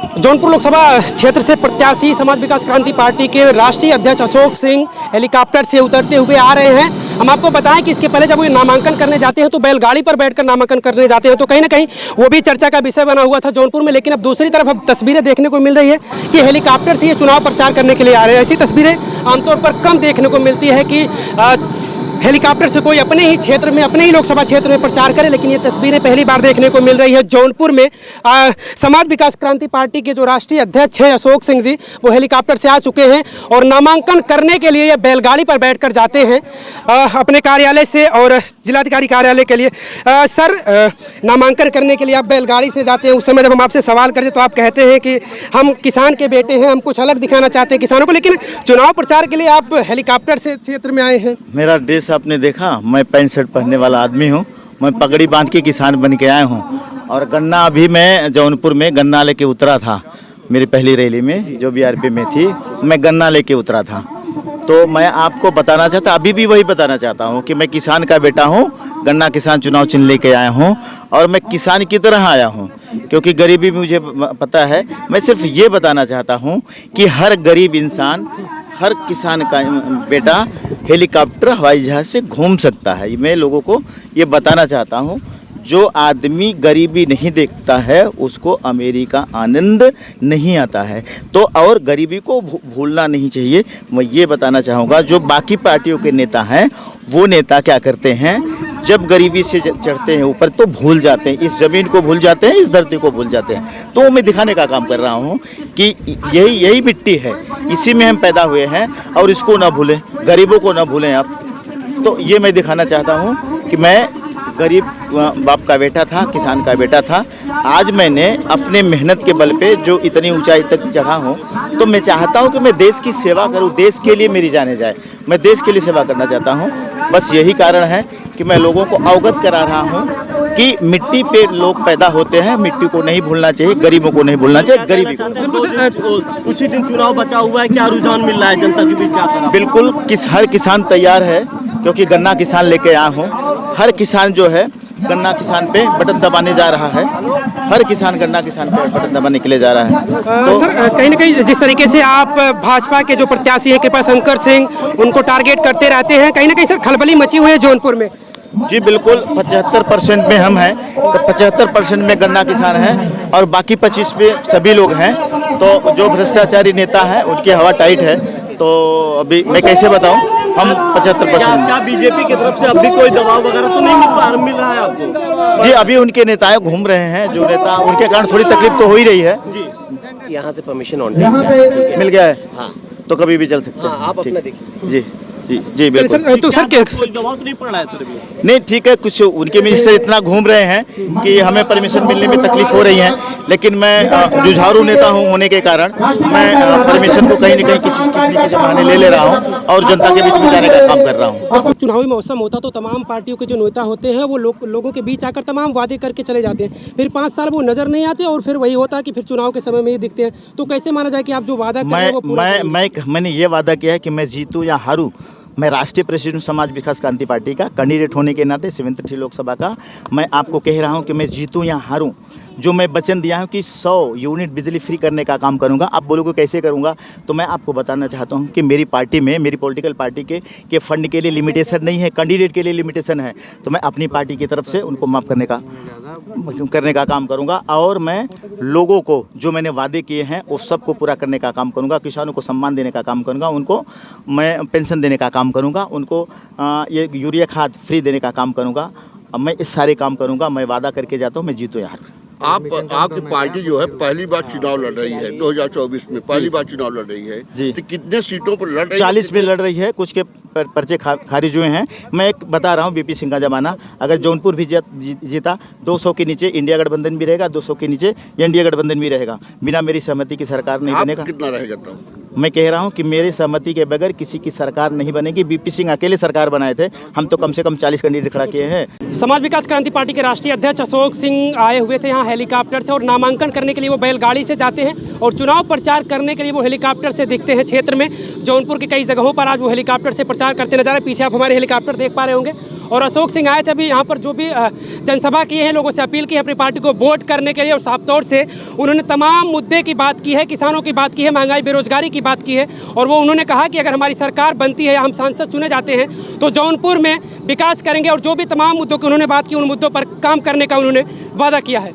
जौनपुर लोकसभा क्षेत्र से प्रत्याशी समाज विकास क्रांति पार्टी के राष्ट्रीय अध्यक्ष अशोक सिंह हेलीकॉप्टर से उतरते हुए आ रहे हैं। हम आपको बताएं कि इसके पहले जब वो नामांकन करने जाते हैं तो बैलगाड़ी पर बैठकर नामांकन करने जाते हैं, तो कहीं ना कहीं वो भी चर्चा का विषय बना हुआ था जौनपुर में। लेकिन अब दूसरी तरफ अब तस्वीरें देखने को मिल रही है कि हेलीकॉप्टर से ये चुनाव प्रचार करने के लिए आ रहे हैं। ऐसी तस्वीरें आमतौर पर कम देखने को मिलती है कि हेलीकॉप्टर से कोई अपने ही क्षेत्र में, अपने ही लोकसभा क्षेत्र में प्रचार करे, लेकिन ये तस्वीरें पहली बार देखने को मिल रही है। जौनपुर में समाज विकास क्रांति पार्टी के जो राष्ट्रीय अध्यक्ष हैं अशोक सिंह जी, वो हेलीकॉप्टर से आ चुके हैं और नामांकन करने के लिए ये बैलगाड़ी पर बैठकर जाते हैं अपने कार्यालय से और जिलाधिकारी कार्यालय के लिए। सर, नामांकन करने के लिए आप बैलगाड़ी से जाते हैं, उस समय जब हम आपसे सवाल करते तो आप कहते हैं कि हम किसान के बेटे हैं, हम कुछ अलग दिखाना चाहते हैं किसानों को, लेकिन चुनाव प्रचार के लिए आप हेलीकॉप्टर से क्षेत्र में आए हैं। मेरा ड्रेस आपने देखा, मैं पैंट शर्ट पहनने वाला आदमी हूँ। मैं पगड़ी बांध के किसान बन के आया हूँ और गन्ना अभी मैं जौनपुर में गन्ना लेके उतरा था। मेरी पहली रैली में जो बीआरपी में थी, मैं गन्ना लेके उतरा था। तो मैं आपको बताना चाहता, अभी भी वही बताना चाहता हूँ कि मैं किसान का बेटा हूँ, गन्ना किसान चुनाव चिन्ह लेके आया हूँ और मैं किसान की तरह आया हूँ, क्योंकि गरीबी मुझे पता है। मैं सिर्फ ये बताना चाहता हूँ कि हर गरीब इंसान, हर किसान का बेटा हेलीकॉप्टर हवाई जहाज़ से घूम सकता है। मैं लोगों को ये बताना चाहता हूँ, जो आदमी गरीबी नहीं देखता है उसको अमेरिका का आनंद नहीं आता है। तो और गरीबी को भूलना नहीं चाहिए। मैं ये बताना चाहूँगा, जो बाकी पार्टियों के नेता हैं वो नेता क्या करते हैं, जब गरीबी से चढ़ते हैं ऊपर तो भूल जाते हैं, इस ज़मीन को भूल जाते हैं, इस धरती को भूल जाते हैं। तो मैं दिखाने का काम कर रहा हूँ कि यही मिट्टी है, इसी में हम पैदा हुए हैं और इसको ना भूलें, गरीबों को ना भूलें आप। तो ये मैं दिखाना चाहता हूँ कि मैं गरीब बाप का बेटा था, किसान का बेटा था। आज मैंने अपने मेहनत के बल पे जो इतनी ऊंचाई तक चढ़ा हूँ, तो मैं चाहता हूँ कि मैं देश की सेवा करूँ, देश के लिए मेरी जाने जाए, मैं देश के लिए सेवा करना चाहता हूँ। बस यही कारण है कि मैं लोगों को अवगत करा रहा हूँ कि मिट्टी पे लोग पैदा होते हैं, मिट्टी को नहीं भूलना चाहिए, गरीबों को नहीं भूलना चाहिए, गरीबी को। कुछ ही दिन चुनाव बचा हुआ है, क्या रुझान मिल रहा है जनता के बीच जाकर? बिल्कुल, हर किसान तैयार है, क्योंकि गन्ना किसान लेके आया हूँ। हर किसान जो है गन्ना किसान पे बटन दबाने जा रहा है, हर किसान गन्ना किसान पे बटन दबाने के लिए जा रहा है। तो सर, कहीं ना कहीं जिस तरीके से आप भाजपा के जो प्रत्याशी हैं कृपा शंकर सिंह, उनको टारगेट करते रहते हैं, कहीं ना कहीं सर खलबली मची हुई है जौनपुर में। जी बिल्कुल, 75% में हम हैं, 75% में गन्ना किसान हैं और बाकी 25 पे सभी लोग हैं। तो जो भ्रष्टाचारी नेता हैं उनकी हवा टाइट है। तो अभी मैं कैसे बताऊं, हम 75%। क्या बीजेपी की तरफ से अभी कोई दबाव वगैरह तो नहीं मिल रहा है आपको? जी, अभी उनके नेताएं घूम रहे हैं, जो नेता, उनके कारण थोड़ी तकलीफ तो हो ही रही है। जी, यहाँ से परमिशन ऑन मिल गया है। हाँ, तो कभी भी चल सकते हैं। आप अपना देखिए। जी जी जी बिल्कुल। तो सर कोई दबाव तो नहीं पड़ रहा है सर? नहीं, ठीक है, कुछ उनके मिनिस्टर इतना घूम रहे हैं कि हमें परमिशन मिलने में तकलीफ हो रही है, लेकिन मैं जुझारू नेता होने के कारण मैं परमिशन को कहीं न कहीं किसी बहाने ले रहा हूं और जनता के बीच में जाने का काम कर रहा हूं। चुनावी मौसम होता तो तमाम पार्टियों के जो नेता होते हैं वो लोगों के बीच आकर तमाम वादे करके चले जाते हैं, फिर 5 साल वो नजर नहीं आते और फिर वही होता है कि फिर चुनाव के समय में ही दिखते हैं। तो कैसे माना जाए कि आप जो वादा कर रहे हैं वो पूरा करेंगे? मैंने ये वादा किया है कि मैं जीतूँ या हारूँ, मैं राष्ट्रीय प्रेसिडेंट समाज विकास क्रांति पार्टी का कैंडिडेट होने के नाते 7th लोकसभा का मैं आपको कह रहा हूं कि मैं जीतूं या हारूं, जो मैं वचन दिया हूं कि 100 यूनिट बिजली फ्री करने का काम करूंगा। आप बोलोगे कैसे करूंगा, तो मैं आपको बताना चाहता हूं कि मेरी पार्टी में, मेरी पॉलिटिकल पार्टी के फंड के लिए लिमिटेशन नहीं है, कैंडिडेट के लिए लिमिटेशन है। तो मैं अपनी पार्टी की तरफ से उनको माफ़ करने का काम करूँगा और मैं लोगों को जो मैंने वादे किए हैं वो सबको पूरा करने का काम करूँगा। किसानों को सम्मान देने का काम करूँगा, उनको मैं पेंशन देने का काम करूँगा, उनको ये यूरिया खाद फ्री देने का काम करूँगा। मैं इस सारे काम करूँगा। मैं वादा करके जाता हूँ, मैं जीतूँ या हारूं। आपकी पार्टी जो है पहली बार चुनाव लड़ रही है, 2024 में पहली बार चुनाव लड़ रही है जी। तो कितने सीटों पर लड़ रही है? 40 पे लड़ रही है, कुछ के पर्चे खारिज हुए हैं। मैं एक बता रहा हूँ, बीपी सिंह का जमाना, अगर जौनपुर भी जीता 200 के नीचे इंडिया गठबंधन भी रहेगा, 200 के नीचे एनडीए गठबंधन भी रहेगा। बिना मेरी सहमति की सरकार नहीं बनेगा। कितना रहेगा तब? मैं कह रहा हूं कि मेरे सहमति के बगैर किसी की सरकार नहीं बनेगी। बीपी सिंह अकेले सरकार बनाए थे, हम तो कम से कम 40 कैंडिडेट खड़ा किए हैं। समाज विकास क्रांति पार्टी के राष्ट्रीय अध्यक्ष अशोक सिंह आए हुए थे यहाँ हेलीकॉप्टर से और नामांकन करने के लिए वो बैलगाड़ी से जाते हैं और चुनाव प्रचार करने के लिए वो हेलीकॉप्टर से दिखते हैं क्षेत्र में। जौनपुर की कई जगहों पर आज वो हेलीकॉप्टर से प्रचार करते नजर आए। पीछे आप हमारे हेलीकॉप्टर देख पा रहे होंगे और अशोक सिंह आए थे अभी यहाँ पर, जो भी जनसभा किए हैं, लोगों से अपील की है अपनी पार्टी को वोट करने के लिए, और साफ तौर से उन्होंने तमाम मुद्दे की बात की है, किसानों की बात की है, महंगाई बेरोजगारी की बात की है। और वो उन्होंने कहा कि अगर हमारी सरकार बनती है, हम सांसद चुने जाते हैं, तो जौनपुर में विकास करेंगे, और जो भी तमाम मुद्दों की उन्होंने बात की, उन मुद्दों पर काम करने का उन्होंने वादा किया है।